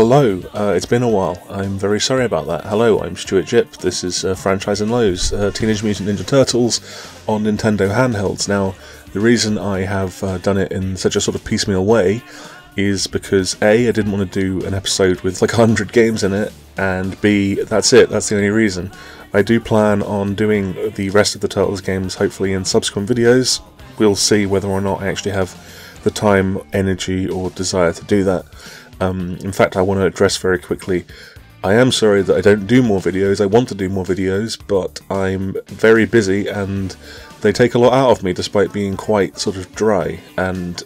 Hello, it's been a while. I'm very sorry about that. Hello, I'm Stuart Jip. This is Franchise and Lows, Teenage Mutant Ninja Turtles on Nintendo Handhelds. Now, the reason I have done it in such a sort of piecemeal way is because A, I didn't want to do an episode with like 100 games in it, and B, that's it, that's the only reason. I do plan on doing the rest of the Turtles games hopefully in subsequent videos. We'll see whether or not I actually have the time, energy or desire to do that. In fact, I want to address very quickly, I am sorry that I don't do more videos. I want to do more videos, but I'm very busy and they take a lot out of me despite being quite sort of dry and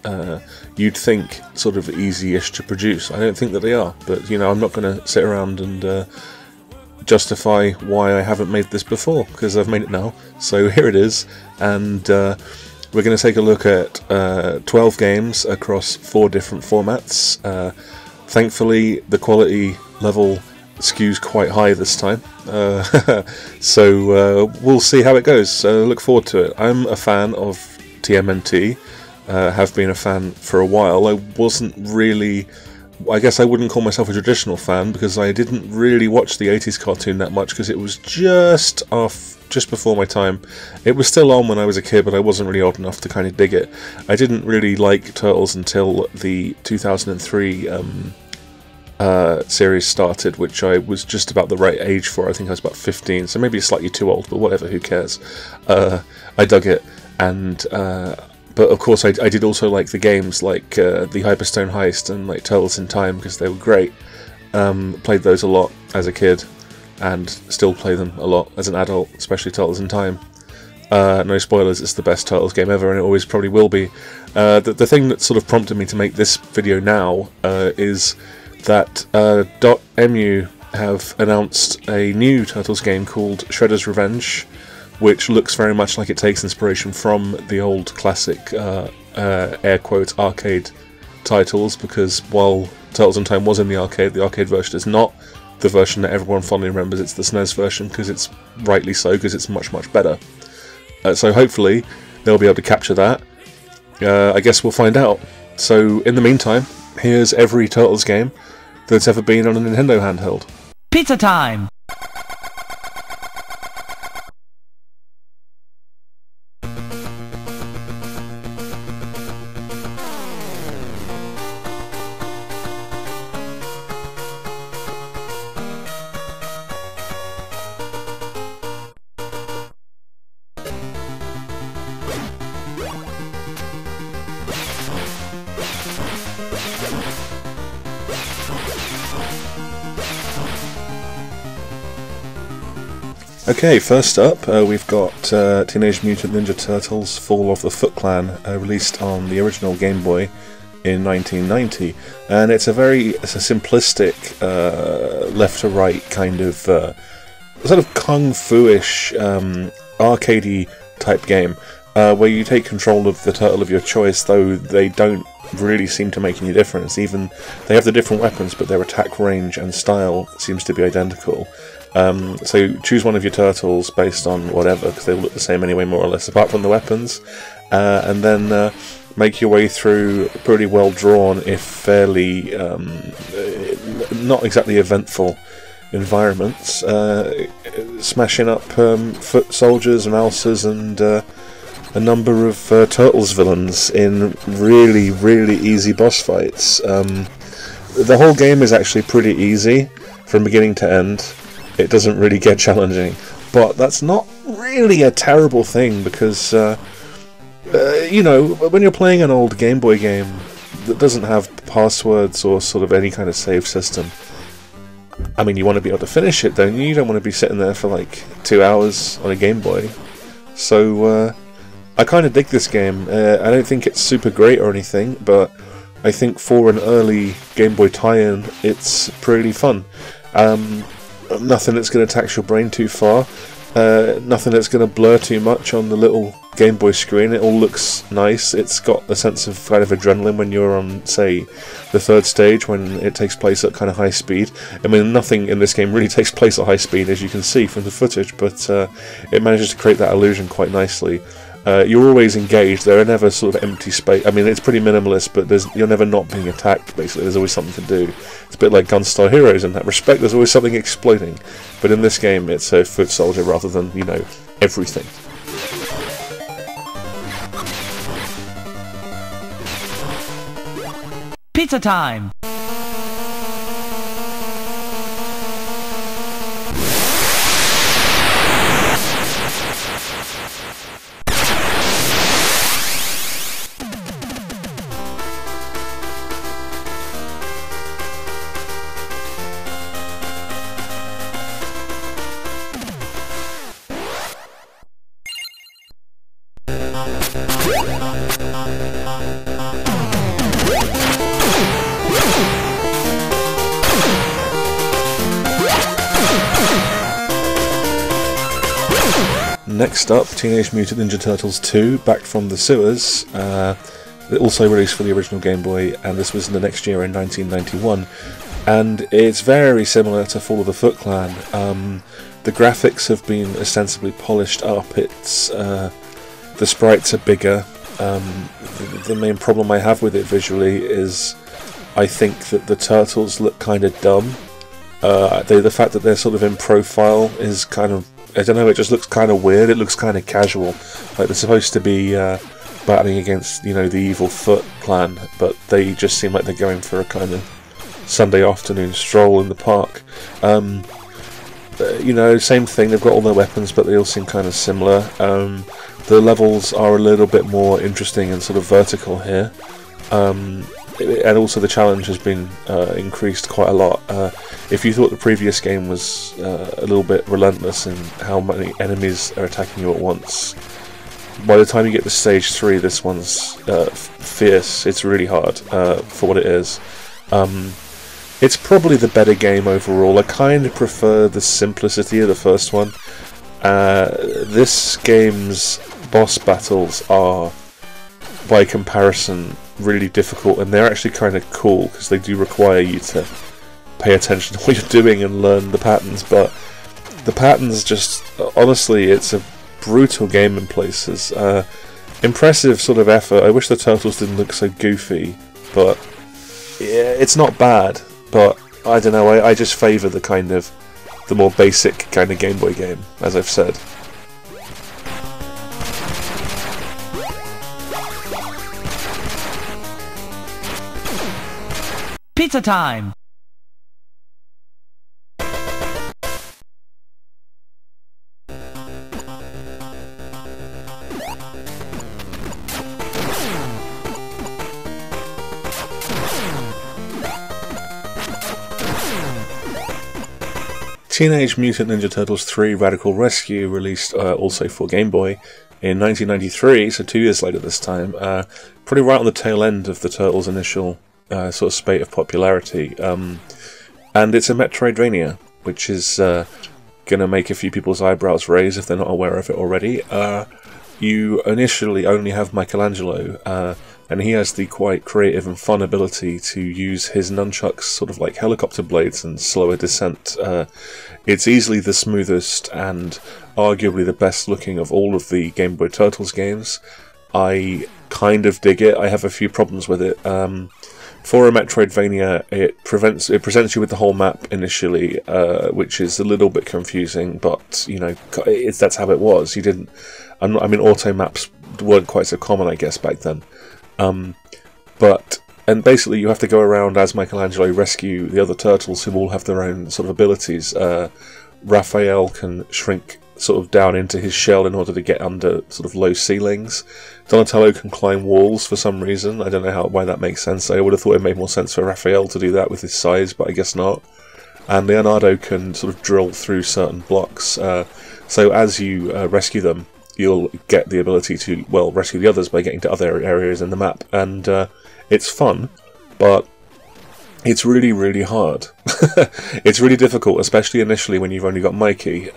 you'd think sort of easy-ish to produce. I don't think that they are, but you know, I'm not going to sit around and justify why I haven't made this before, because I've made it now. So here it is, and we're going to take a look at 12 games across 4 different formats. Thankfully, the quality level skews quite high this time, so we'll see how it goes. So look forward to it. I'm a fan of Tmnt, have been a fan for a while. I wasn't really, I guess I wouldn't call myself a traditional fan because I didn't really watch the 80s cartoon that much because it was just before my time. It was still on when I was a kid, but I wasn't really old enough to kind of dig it. I didn't really like Turtles until the 2003 series started, which I was just about the right age for. I think I was about 15, so maybe slightly too old, but whatever, who cares. I dug it, and but of course I did also like the games like the Hyperstone Heist and like Turtles in Time because they were great. Played those a lot as a kid and still play them a lot as an adult, especially Turtles in Time. No spoilers, it's the best Turtles game ever and it always probably will be. The thing that sort of prompted me to make this video now is that .mu have announced a new Turtles game called Shredder's Revenge, which looks very much like it takes inspiration from the old classic, air quotes, arcade titles, because while Turtles in Time was in the arcade version is not the version that everyone fondly remembers. It's the SNES version, because it's rightly so, because it's much, much better. So hopefully they'll be able to capture that. I guess we'll find out. So in the meantime, here's every Turtles game that's ever been on a Nintendo handheld. Pizza time! Okay, first up we've got Teenage Mutant Ninja Turtles Fall of the Foot Clan, released on the original Game Boy in 1990, and it's a simplistic left to right kind of sort of kung fu-ish arcadey type game where you take control of the turtle of your choice, though they don't really seem to make any difference. Even they have the different weapons, but their attack range and style seems to be identical. So choose one of your turtles based on whatever, because they all look the same anyway, more or less, apart from the weapons, and then make your way through pretty well drawn, if fairly not exactly eventful environments, smashing up foot soldiers and ulcers and a number of Turtles villains in really, really easy boss fights. The whole game is actually pretty easy from beginning to end. It doesn't really get challenging, but that's not really a terrible thing because, you know, when you're playing an old Game Boy game that doesn't have passwords or sort of any kind of save system, I mean, you want to be able to finish it, don't you? You don't want to be sitting there for like 2 hours on a Game Boy. So, I kind of dig this game. I don't think it's super great or anything, but I think for an early Game Boy tie-in, it's pretty fun. Nothing that's going to tax your brain too far, nothing that's going to blur too much on the little Game Boy screen. It all looks nice. It's got a sense of kind of adrenaline when you're on, say, the 3rd stage, when it takes place at kind of high speed. I mean, nothing in this game really takes place at high speed, as you can see from the footage, but it manages to create that illusion quite nicely. you're always engaged. There are never sort of empty space. I mean, it's pretty minimalist, but you're never not being attacked, basically. There's always something to do. It's a bit like Gunstar Heroes in that respect. There's always something exploding. But in this game, it's a foot soldier rather than, you know, everything. Pizza time! Next up, Teenage Mutant Ninja Turtles 2, Back from the Sewers, also released for the original Game Boy, and this was in the next year in 1991, and it's very similar to Fall of the Foot Clan. The graphics have been ostensibly polished up, it's the sprites are bigger. The main problem I have with it visually is I think that the turtles look kind of dumb. The fact that they're sort of in profile is kind of, I don't know, it just looks kind of weird. It looks kind of casual, like they're supposed to be battling against, you know, the evil Foot Clan, but they just seem like they're going for a kind of Sunday afternoon stroll in the park. You know, same thing, they've got all their weapons, but they all seem kind of similar. The levels are a little bit more interesting and sort of vertical here. And also the challenge has been increased quite a lot. If you thought the previous game was a little bit relentless in how many enemies are attacking you at once, by the time you get to stage 3 this one's fierce. It's really hard for what it is. It's probably the better game overall. I kind of prefer the simplicity of the first one. This game's boss battles are, by comparison, really difficult, and they're actually kind of cool because they do require you to pay attention to what you're doing and learn the patterns, but the patterns just, honestly, it's a brutal game in places. Impressive sort of effort. I wish the turtles didn't look so goofy, but yeah, it's not bad, but I don't know, I just favour the more basic kind of Game Boy game, as I've said. Pizza time! Teenage Mutant Ninja Turtles 3 Radical Rescue, released also for Game Boy in 1993, so 2 years later this time, pretty right on the tail end of the Turtles' initial sort of spate of popularity, and it's a Metroidvania, which is going to make a few people's eyebrows raise if they're not aware of it already. You initially only have Michelangelo, and he has the quite creative and fun ability to use his nunchucks sort of like helicopter blades and slower descent. It's easily the smoothest and arguably the best looking of all of the Game Boy Turtles games. I kind of dig it. I have a few problems with it. For a Metroidvania, it presents you with the whole map initially, which is a little bit confusing, but you know, that's how it was. You didn't. I mean, auto maps weren't quite so common, I guess, back then. And basically, you have to go around as Michelangelo, rescue the other turtles who all have their own sort of abilities. Raphael can shrink sort of down into his shell in order to get under sort of low ceilings. Donatello can climb walls for some reason. I don't know why that makes sense. I would have thought it made more sense for Raphael to do that with his size, but I guess not. And Leonardo can sort of drill through certain blocks. So as you rescue them, you'll get the ability to, well, rescue the others by getting to other areas in the map. And it's fun, but it's really, really hard. It's really difficult, especially initially when you've only got Mikey.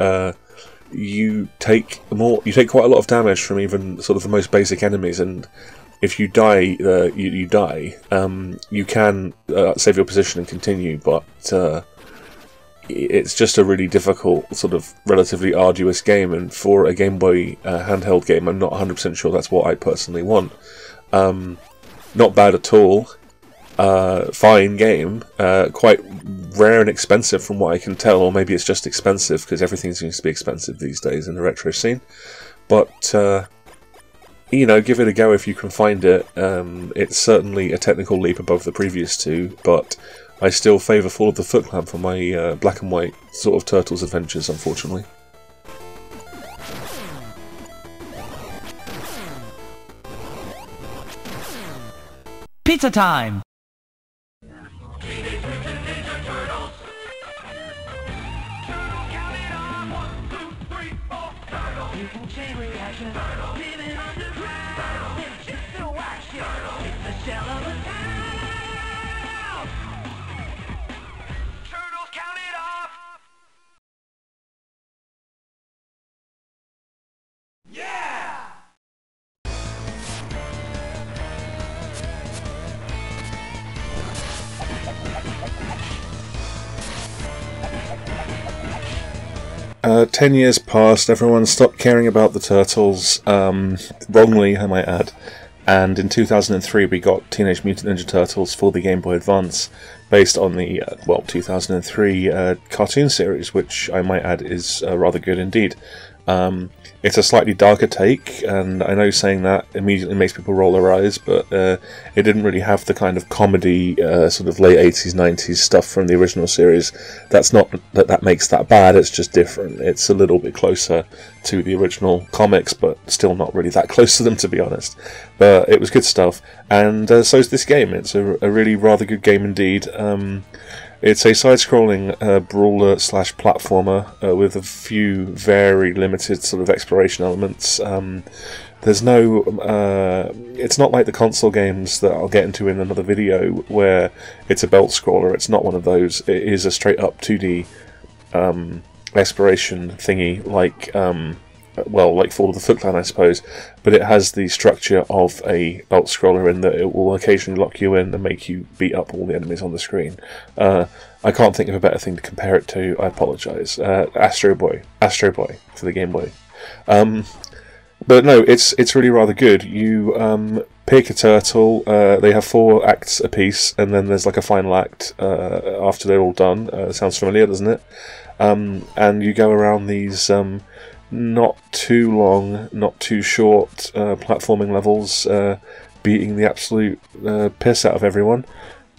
You take quite a lot of damage from even sort of the most basic enemies, and if you die, you die. You can save your position and continue, but it's just a really difficult, sort of relatively arduous game, and for a Game Boy handheld game, I'm not 100% sure that's what I personally want. Not bad at all. Fine game. Quite rare and expensive from what I can tell, or maybe it's just expensive because everything seems to be expensive these days in the retro scene. But you know, give it a go if you can find it. It's certainly a technical leap above the previous two, but I still favour Fall of the Foot Clan for my black and white sort of Turtles adventures, unfortunately. Pizza time! 10 years passed, everyone stopped caring about the Turtles, wrongly I might add, and in 2003 we got Teenage Mutant Ninja Turtles for the Game Boy Advance, based on the, 2003 cartoon series, which I might add is rather good indeed. It's a slightly darker take, and I know saying that immediately makes people roll their eyes, but it didn't really have the kind of comedy, sort of late 80s, 90s stuff from the original series. That's not that makes that bad, it's just different. It's a little bit closer to the original comics, but still not really that close to them, to be honest. But it was good stuff, and so is this game. It's a really rather good game indeed. It's a side-scrolling brawler/platformer with a few very limited sort of exploration elements. There's no... it's not like the console games that I'll get into in another video, where it's a belt-scroller. It's not one of those. It is a straight-up 2D exploration thingy, like Fall of the Foot Clan, I suppose, but it has the structure of a belt scroller in that it will occasionally lock you in and make you beat up all the enemies on the screen. I can't think of a better thing to compare it to. I apologise. Astro Boy for the Game Boy. But no, it's really rather good. You pick a turtle. They have 4 acts apiece, and then there's like a final act after they're all done. Sounds familiar, doesn't it? And you go around these not too long, not too short platforming levels, beating the absolute piss out of everyone.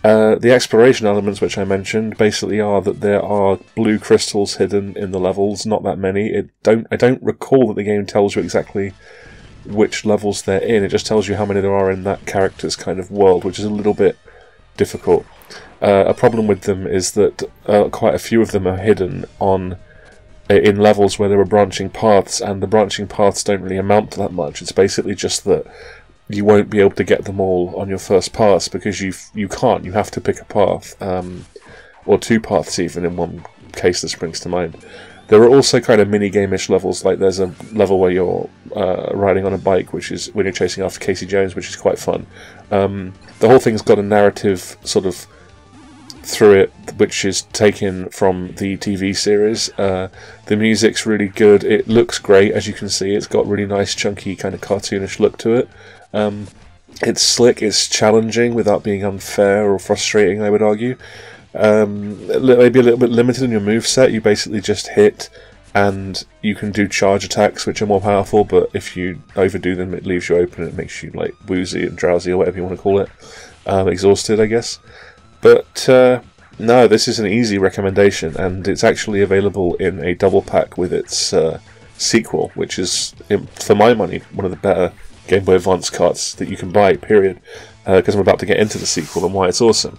The exploration elements, which I mentioned, basically are that there are blue crystals hidden in the levels. Not that many. I don't recall that the game tells you exactly which levels they're in. It just tells you how many there are in that character's kind of world, which is a little bit difficult. A problem with them is that quite a few of them are hidden in levels where there are branching paths, and the branching paths don't really amount to that much. It's basically just that you won't be able to get them all on your first pass, because you can't. You have to pick a path, or 2 paths even, in one case that springs to mind. There are also kind of mini-game-ish levels, like there's a level where you're riding on a bike, which is when you're chasing after Casey Jones, which is quite fun. The whole thing's got a narrative sort of through it, which is taken from the TV series. The music's really good. It looks great, as you can see. It's got really nice, chunky, kind of cartoonish look to it. It's slick. It's challenging without being unfair or frustrating, I would argue. Maybe a little bit limited in your moveset. You basically just hit, and you can do charge attacks, which are more powerful, but if you overdo them, it leaves you open and it makes you like woozy and drowsy, or whatever you want to call it. Exhausted, I guess. But no, this is an easy recommendation, and it's actually available in a double pack with its sequel, which is, for my money, one of the better Game Boy Advance carts that you can buy, period, because I'm about to get into the sequel and why it's awesome.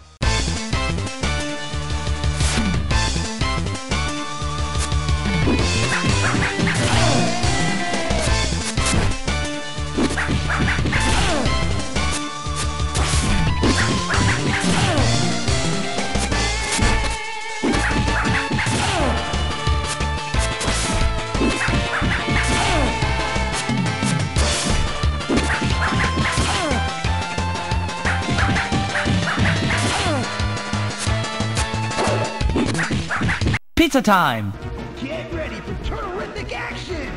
Pizza time! Get ready for terrific action!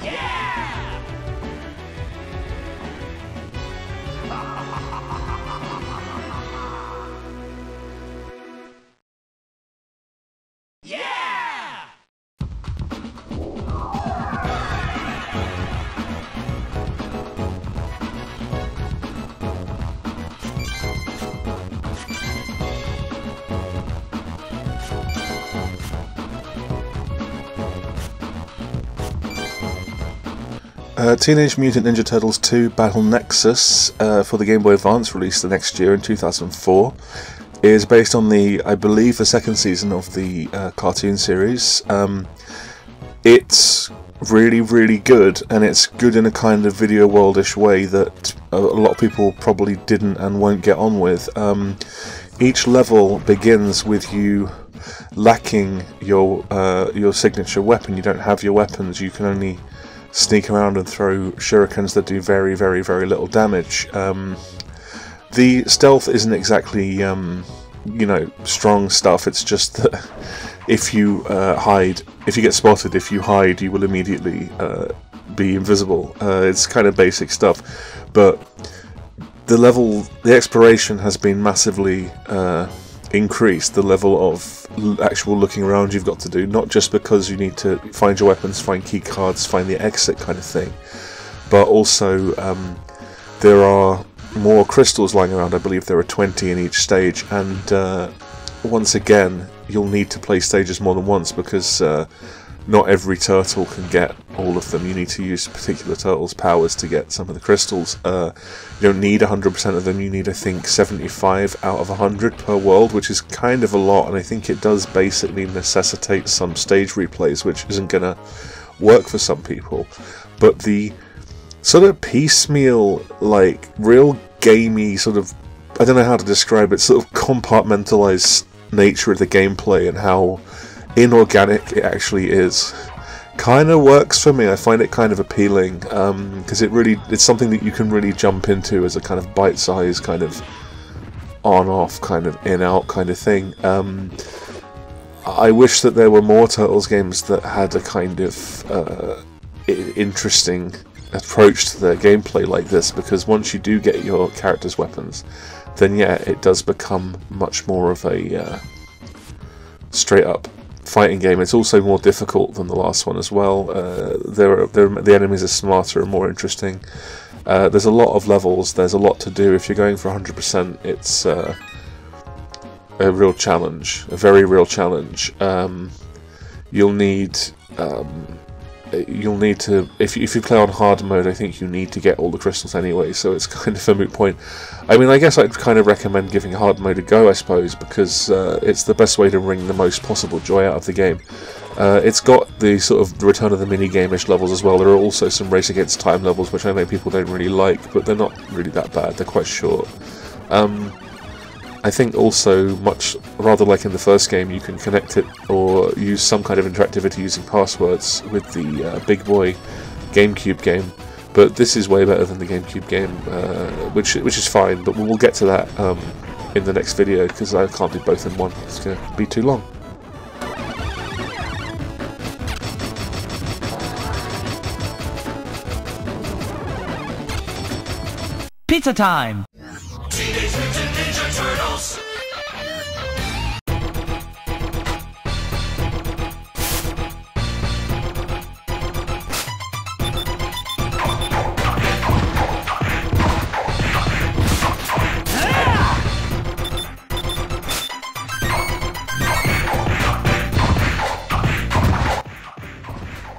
Yeah! Yeah! Teenage Mutant Ninja Turtles 2 Battle Nexus for the Game Boy Advance, released the next year in 2004, is based on I believe, the second season of the cartoon series. It's really, really good, and it's good in a kind of video worldish way that a lot of people probably didn't and won't get on with. Each level begins with you lacking your signature weapon. You don't have your weapons. You can only sneak around and throw shurikens that do very, very, very little damage. The stealth isn't exactly, you know, strong stuff. It's just that if you hide, if you get spotted, if you hide, you will immediately be invisible. It's kind of basic stuff, but the exploration has been massively increased. The level of actual looking around you've got to do, not just because you need to find your weapons, find key cards, find the exit kind of thing, but also there are more crystals lying around. I believe there are 20 in each stage, and once again you'll need to play stages more than once because not every turtle can get all of them. You need to use particular turtles' powers to get some of the crystals. You don't need 100% of them, you need, I think, 75 out of 100 per world, which is kind of a lot, and I think it does basically necessitate some stage replays, which isn't going to work for some people. But the sort of piecemeal, like, real gamey sort of, I don't know how to describe it, sort of compartmentalized nature of the gameplay and how inorganic it actually is, kind of works for me. I find it kind of appealing because it's something that you can really jump into as a kind of bite-sized kind of on-off kind of in-out kind of thing. I wish that there were more Turtles games that had a kind of interesting approach to their gameplay like this, because once you do get your character's weapons, then yeah, it does become much more of a straight-up fighting game. It's also more difficult than the last one as well. The enemies are smarter and more interesting. There's a lot of levels, there's a lot to do. If you're going for 100%, it's a real challenge, a very real challenge. You'll need to, if you play on hard mode, I think you need to get all the crystals anyway, so it's kind of a moot point. I mean, I guess I'd kind of recommend giving hard mode a go, I suppose, because it's the best way to wring the most possible joy out of the game. It's got the sort of the return of the mini-game-ish levels as well. There are also some race against time levels, which I know people don't really like, but they're not really that bad, they're quite short. I think also, much rather like in the first game, you can connect it or use some kind of interactivity using passwords with the Big Boy GameCube game, but this is way better than the GameCube game, which is fine, but we'll get to that in the next video, because I can't do both in one, it's going to be too long. Pizza time! Teenage Mutant Ninja Turtles!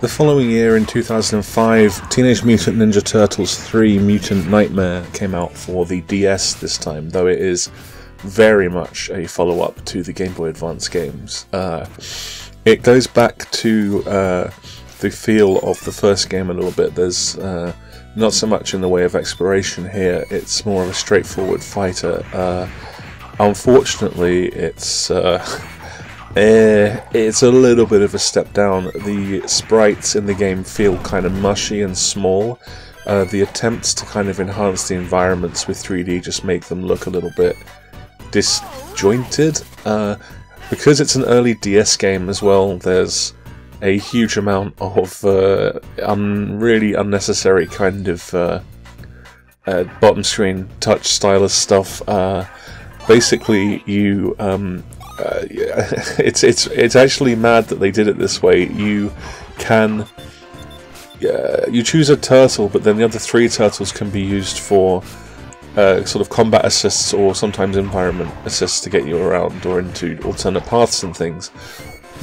The following year, in 2005, Teenage Mutant Ninja Turtles 3 Mutant Nightmare came out for the DS this time, though it is very much a follow-up to the Game Boy Advance games. It goes back to the feel of the first game a little bit. There's not so much in the way of exploration here, it's more of a straightforward fighter. Unfortunately, it's a little bit of a step down. The sprites in the game feel kind of mushy and small. The attempts to kind of enhance the environments with 3D just make them look a little bit disjointed. because it's an early DS game as well, there's a huge amount of really unnecessary kind of bottom screen touch stylus stuff. Basically, you it's actually mad that they did it this way. You can you choose a turtle, but then the other 3 turtles can be used for sort of combat assists or sometimes environment assists to get you around or into alternate paths and things.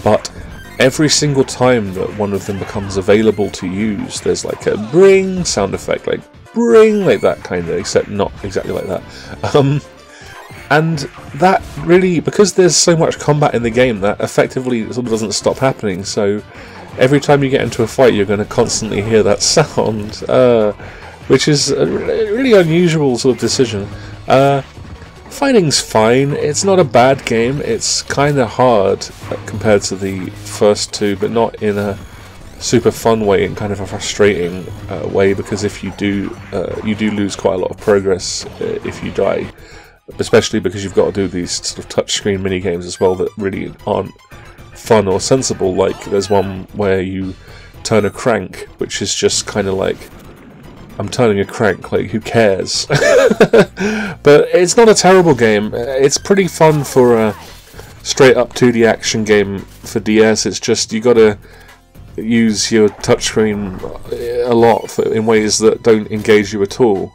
But every single time that one of them becomes available to use, there's like a bring sound effect, like bring, like that kind of, except not exactly like that. And that really, because there's so much combat in the game, that effectively sort of doesn't stop happening. So every time you get into a fight, you're going to constantly hear that sound, which is a really unusual sort of decision. Fighting's fine. It's not a bad game. It's kind of hard compared to the first 2, but not in a super fun way, in kind of a frustrating way, because if you do lose quite a lot of progress if you die. Especially because you've got to do these sort of touchscreen mini games as well that really aren't fun or sensible. Like there's one where you turn a crank, which is just kind of like, I'm turning a crank, like who cares? But it's not a terrible game. It's pretty fun for a straight up 2D action game for DS. It's just you got to use your touchscreen a lot in ways that don't engage you at all.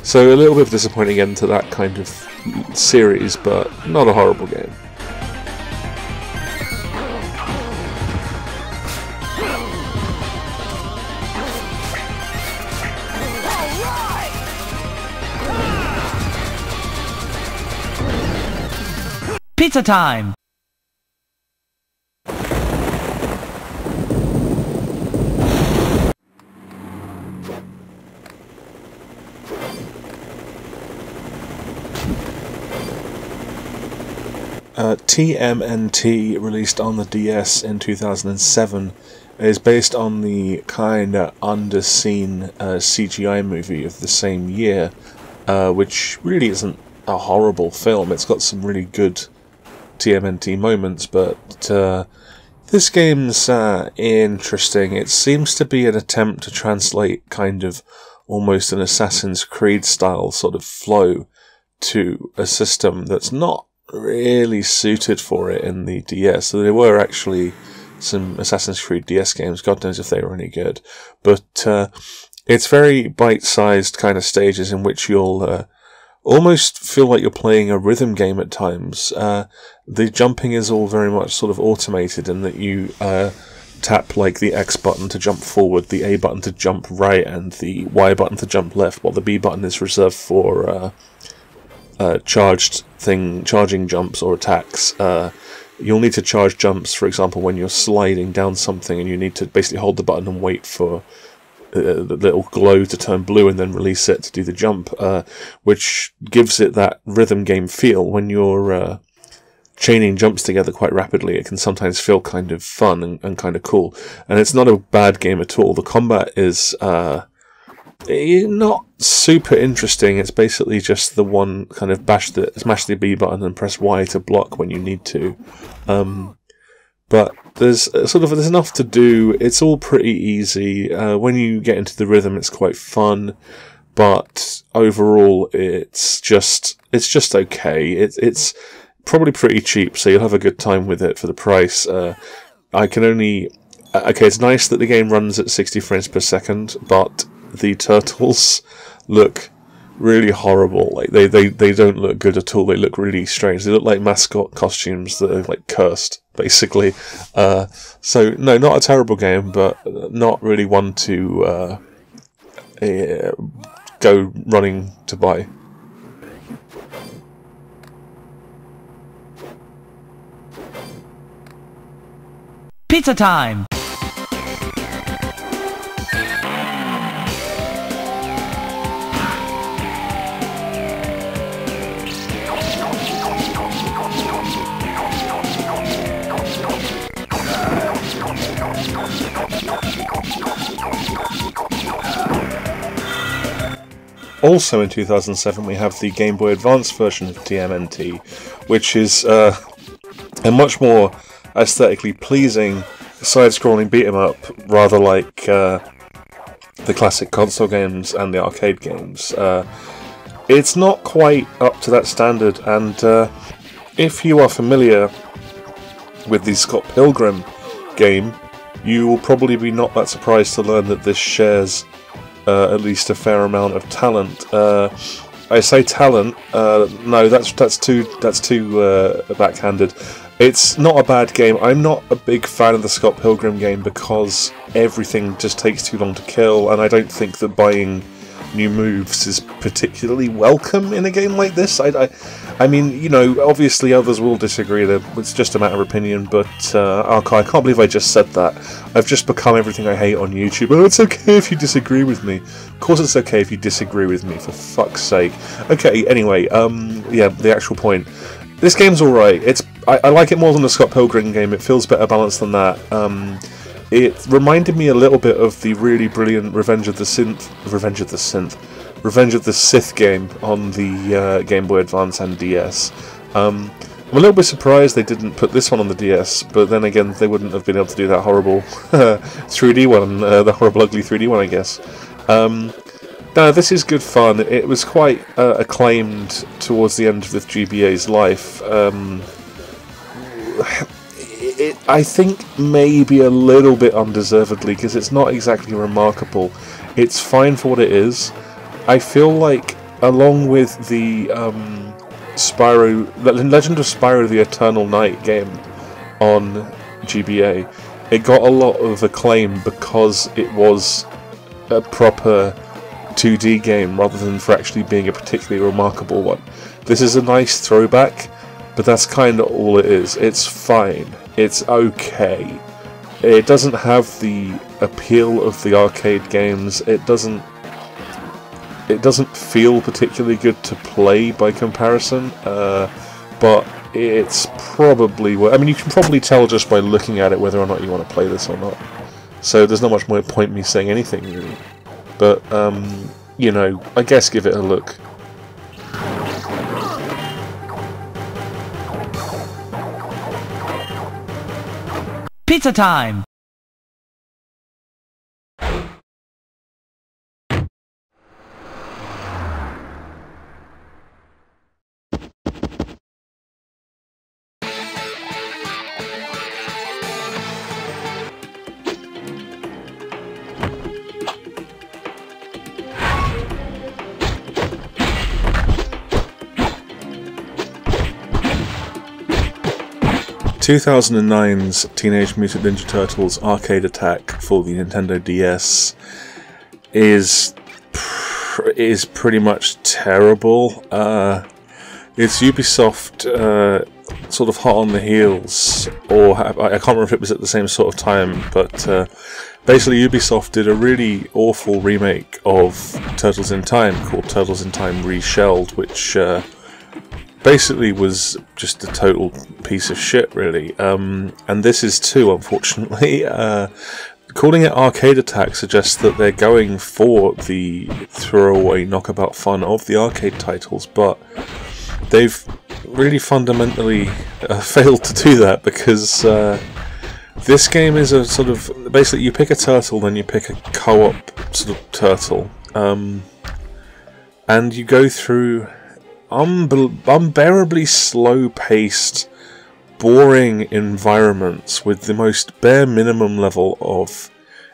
So a little bit of disappointing end to that kind of series, but not a horrible game. Pizza time! Tmnt, released on the DS in 2007, is based on the kind of underseen CGI movie of the same year, which really isn't a horrible film. It's got some really good TMNT moments, but this game's interesting. It seems to be an attempt to translate kind of almost an Assassin's Creed style sort of flow to a system that's not really suited for it in the DS. So there were actually some Assassin's Creed DS games, God knows if they were any good, but it's very bite-sized kind of stages in which you'll almost feel like you're playing a rhythm game at times. The jumping is all very much sort of automated in that you tap like the X button to jump forward, the A button to jump right, and the Y button to jump left, while the B button is reserved for charging jumps or attacks. You'll need to charge jumps, for example, when you're sliding down something, and you need to basically hold the button and wait for the little glow to turn blue and then release it to do the jump, which gives it that rhythm game feel. When you're chaining jumps together quite rapidly, it can sometimes feel kind of fun and kind of cool. And it's not a bad game at all. The combat is not super interesting. It's basically just the one kind of smash the B button and press Y to block when you need to. But there's enough to do. It's all pretty easy. When you get into the rhythm, it's quite fun. But overall, it's just okay. It's probably pretty cheap, so you'll have a good time with it for the price. It's nice that the game runs at 60 frames per second, but the turtles look really horrible. Like they don't look good at all. They look really strange. They look like mascot costumes that are like cursed, basically. So no, not a terrible game, but not really one to go running to buy. Pizza time! Also in 2007 we have the Game Boy Advance version of TMNT, which is a much more aesthetically pleasing side-scrolling beat-em-up, rather like the classic console games and the arcade games. It's not quite up to that standard, and if you are familiar with the Scott Pilgrim game, you will probably be not that surprised to learn that this shares at least a fair amount of talent. I say talent. No, that's too backhanded. It's not a bad game. I'm not a big fan of the Scott Pilgrim game because everything just takes too long to kill, and I don't think that buying new moves is particularly welcome in a game like this. I mean, you know, obviously others will disagree. It's just a matter of opinion, but I can't believe I just said that. I've just become everything I hate on YouTube. Oh, it's okay if you disagree with me. Of course it's okay if you disagree with me, for fuck's sake. Okay, anyway, yeah, the actual point. This game's alright. I like it more than the Scott Pilgrim game. It feels better balanced than that. It reminded me a little bit of the really brilliant Revenge of the Sith game on the Game Boy Advance and DS. I'm a little bit surprised they didn't put this one on the DS, but then again, they wouldn't have been able to do that horrible 3D one, the horrible ugly 3D one, I guess. No, this is good fun. It was quite acclaimed towards the end of the GBA's life. I think maybe a little bit undeservedly, because it's not exactly remarkable. It's fine for what it is. I feel like, along with the Legend of Spyro the Eternal Night game on GBA, it got a lot of acclaim because it was a proper 2D game rather than for actually being a particularly remarkable one. This is a nice throwback, but that's kind of all it is. It's fine. It's okay. It doesn't have the appeal of the arcade games. It doesn't feel particularly good to play by comparison, but it's probably... I mean, you can probably tell just by looking at it whether or not you want to play this or not. So there's not much more point me saying anything, really. But, you know, I guess give it a look. Pizza time! 2009's Teenage Mutant Ninja Turtles arcade attack for the Nintendo DS is pretty much terrible. It's Ubisoft sort of hot on the heels, or I can't remember if it was at the same sort of time, but basically Ubisoft did a really awful remake of Turtles in Time called Turtles in Time Reshelled, which basically was just a total piece of shit, really. And this is too, unfortunately. Calling it arcade attack suggests that they're going for the throwaway knockabout fun of the arcade titles, but they've really fundamentally failed to do that, because this game is a sort of... Basically, you pick a turtle, then you pick a co-op sort of turtle, and you go through unbearably slow-paced, boring environments with the most bare minimum level of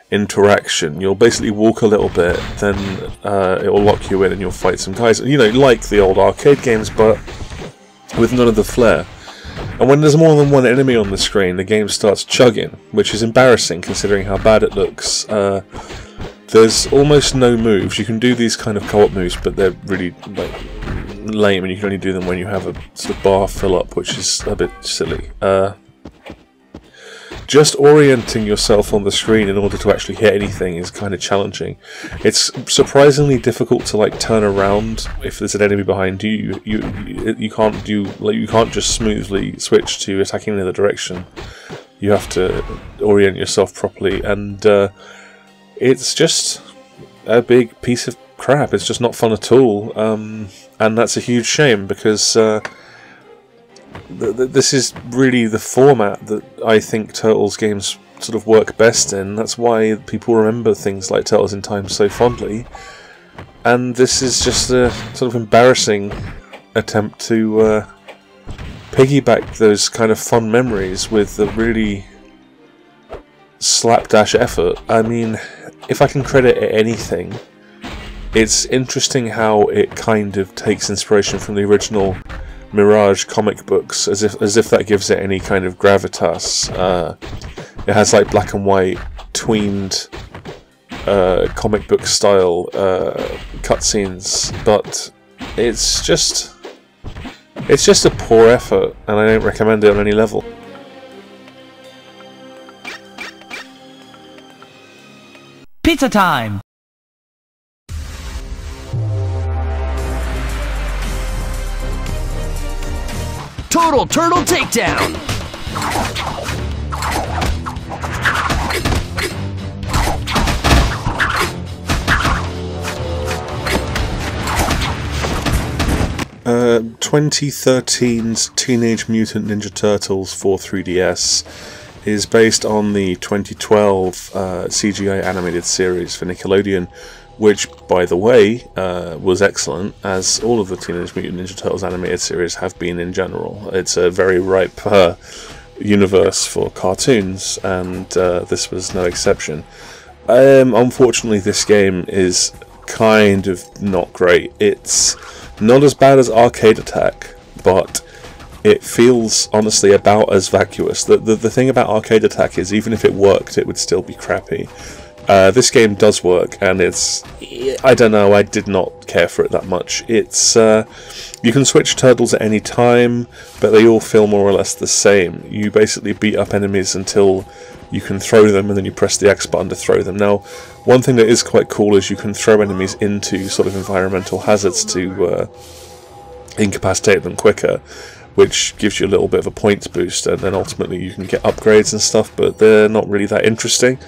interaction. You'll basically walk a little bit, then it will lock you in and you'll fight some guys. You know, like the old arcade games, but with none of the flair. And when there's more than one enemy on the screen, the game starts chugging, which is embarrassing considering how bad it looks. There's almost no moves. You can do these kind of co-op moves, but they're really lame, and you can only do them when you have a sort of bar fill up, which is a bit silly. Just orienting yourself on the screen in order to actually hit anything is kind of challenging. It's surprisingly difficult to turn around if there's an enemy behind you. You can't just smoothly switch to attacking in the other direction. You have to orient yourself properly, and it's just a big piece of crap. It's just not fun at all, and that's a huge shame, because this is really the format that I think Turtles games sort of work best in. That's why people remember things like Turtles in Time so fondly. And this is just a sort of embarrassing attempt to piggyback those kind of fun memories with a really slapdash effort. I mean, if I can credit it anything, it's interesting how it kind of takes inspiration from the original Mirage comic books, as if that gives it any kind of gravitas. It has like black and white tweened comic book style cutscenes, but it's just a poor effort, and I don't recommend it on any level. Pizza time! Total Turtle Takedown! Uh, 2013's Teenage Mutant Ninja Turtles for 3DS is based on the 2012 CGI animated series for Nickelodeon, which, by the way, was excellent, as all of the Teenage Mutant Ninja Turtles animated series have been in general. It's a very ripe universe for cartoons, and this was no exception. Unfortunately, this game is kind of not great. It's not as bad as Arcade Attack, but it feels honestly about as vacuous. The thing about Arcade Attack is, even if it worked, it would still be crappy. This game does work, and it's... I don't know, I did not care for it that much. It's... you can switch turtles at any time, but they all feel more or less the same. You basically beat up enemies until you can throw them, and then you press the X button to throw them. Now, one thing that is quite cool is you can throw enemies into sort of environmental hazards to incapacitate them quicker, which gives you a little bit of a points boost, and then ultimately you can get upgrades and stuff, but they're not really that interesting.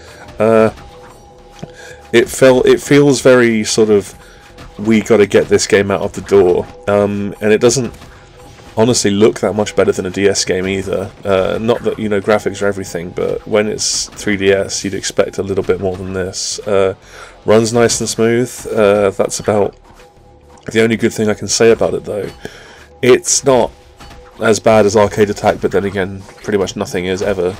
It feels very sort of, we got to get this game out of the door, and it doesn't honestly look that much better than a DS game either. Not that, you know, graphics are everything, but when it's 3DS, you'd expect a little bit more than this. Runs nice and smooth. That's about the only good thing I can say about it, though. It's not as bad as Arcade Attack, but then again, pretty much nothing is ever.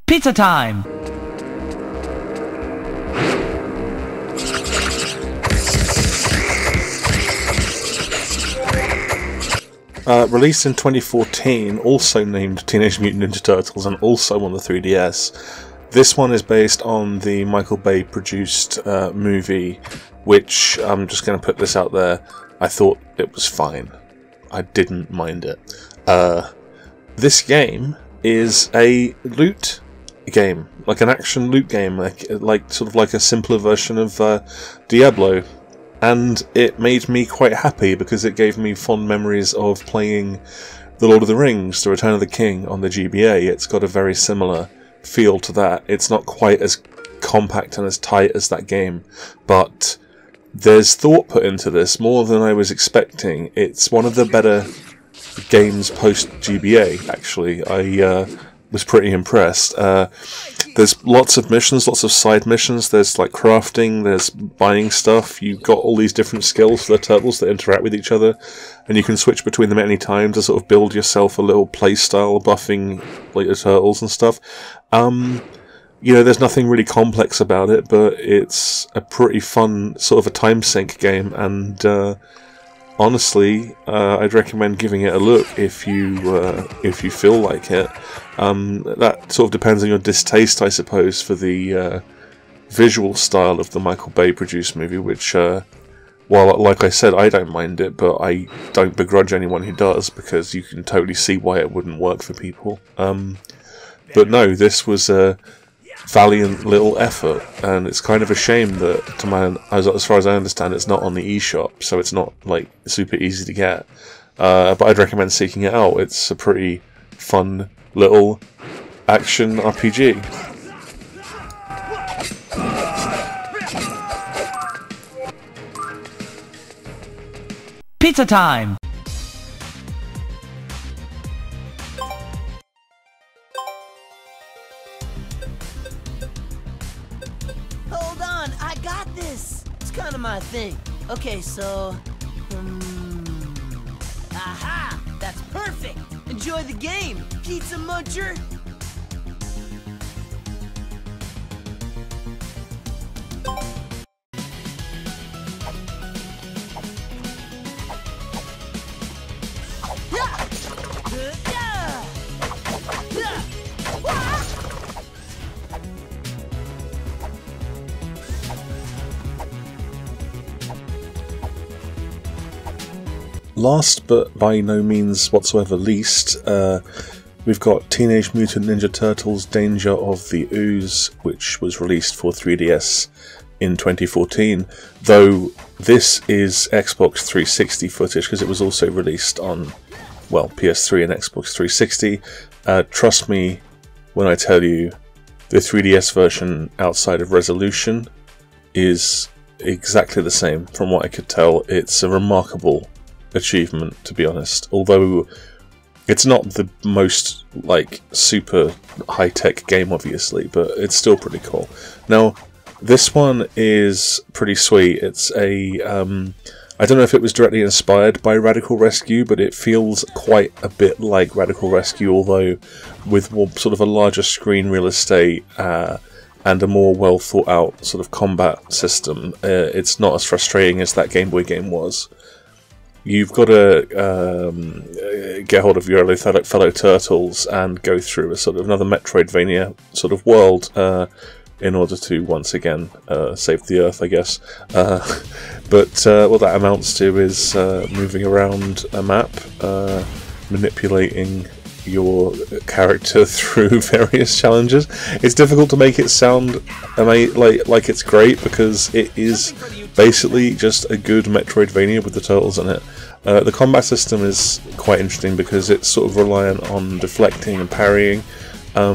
Pizza time! Released in 2014, also named Teenage Mutant Ninja Turtles and also on the 3DS. This one is based on the Michael Bay produced movie, which, I'm just going to put this out there, I thought it was fine. I didn't mind it. This game is a loot game, like an action loot game, like sort of like a simpler version of Diablo. And it made me quite happy because it gave me fond memories of playing The Lord of the Rings, The Return of the King on the GBA. It's got a very similar feel to that. It's not quite as compact and as tight as that game, but there's thought put into this, more than I was expecting. It's one of the better games post-GBA, actually. I was pretty impressed. There's lots of missions, lots of side missions. There's like crafting, there's buying stuff. You've got all these different skills for the turtles that interact with each other, and you can switch between them at any time to sort of build yourself a little play style, buffing like the turtles and stuff. You know, there's nothing really complex about it, but it's a pretty fun sort of a time sink game, and honestly, I'd recommend giving it a look if you feel like it. That sort of depends on your distaste, I suppose, for the visual style of the Michael Bay produced movie, which, well, like I said, I don't mind it, but I don't begrudge anyone who does, because you can totally see why it wouldn't work for people. But no, this was a valiant little effort, and it's kind of a shame that, as far as I understand, it's not on the eShop, so it's not like super easy to get. But I'd recommend seeking it out. It's a pretty fun little action RPG. Pizza time! Hold on, I got this. It's kind of my thing. Okay, so... aha! That's perfect! Enjoy the game, pizza muncher! Last but by no means whatsoever least, we've got Teenage Mutant Ninja Turtles Danger of the Ooze, which was released for 3DS in 2014, though this is Xbox 360 footage because it was also released on, well, PS3 and Xbox 360. Trust me when I tell you, the 3DS version outside of resolution is exactly the same from what I could tell. It's a remarkable achievement, to be honest, although it's not the most like super high-tech game obviously, but it's still pretty cool. Now this one is pretty sweet. It's a I don't know if it was directly inspired by Radical Rescue, but it feels quite a bit like Radical Rescue, although with more, sort of a larger screen real estate and a more well thought out sort of combat system. It's not as frustrating as that Game Boy game was. You've got to get hold of your fellow turtles and go through a sort of another Metroidvania sort of world in order to once again save the Earth, I guess. But what that amounts to is moving around a map, manipulating your character through various challenges. It's difficult to make it sound like it's great because it is basically just a good Metroidvania with the turtles in it. The combat system is quite interesting because it's sort of reliant on deflecting and parrying,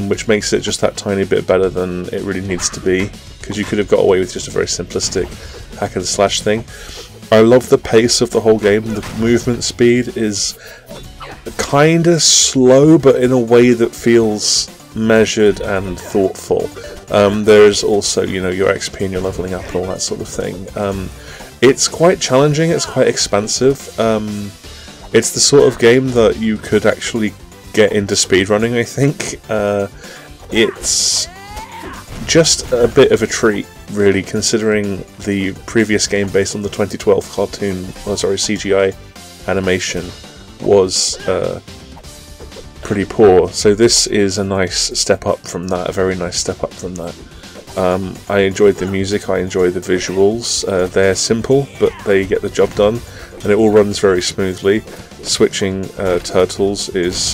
which makes it just that tiny bit better than it really needs to be, because you could have got away with just a very simplistic hack and slash thing. I love the pace of the whole game. The movement speed is kind of slow, but in a way that feels measured and thoughtful. There's also, you know, your XP and your leveling up and all that sort of thing. It's quite challenging, it's quite expansive. It's the sort of game that you could actually get into speedrunning, I think. It's just a bit of a treat, really, considering the previous game based on the 2012 CGI animation was pretty poor. So this is a nice step up from that, a very nice step up from that. I enjoyed the music, I enjoyed the visuals. They're simple, but they get the job done, and it all runs very smoothly. Switching turtles is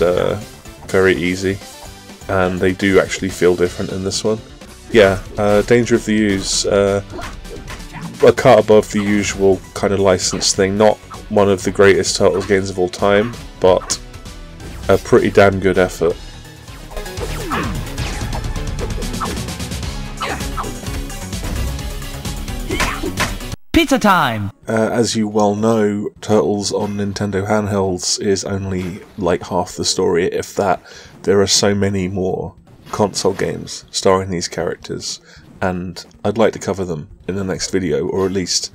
very easy, and they do actually feel different in this one. Yeah, Danger of the Ooze, a cut above the usual kind of license thing. Not one of the greatest Turtles games of all time, but a pretty damn good effort. Pizza time! As you well know, Turtles on Nintendo Handhelds is only like half the story, if that. There are so many more console games starring these characters, and I'd like to cover them in the next video, or at least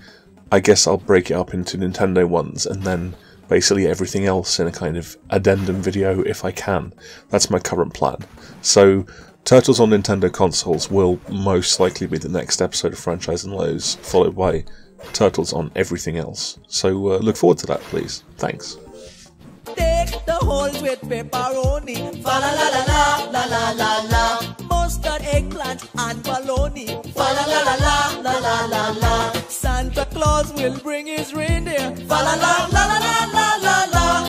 I guess I'll break it up into Nintendo ones and then basically everything else in a kind of addendum video if I can. That's my current plan. So Turtles on Nintendo consoles will most likely be the next episode of Franchise and Lows, followed by Turtles on everything else. So look forward to that, please. Thanks. Take the holes with pepperoni, fa la la la la la la la. Mustard, eggplant, and bologna, fa la la la la la la la la. Santa Claus will bring his reindeer, fa la la la la la la.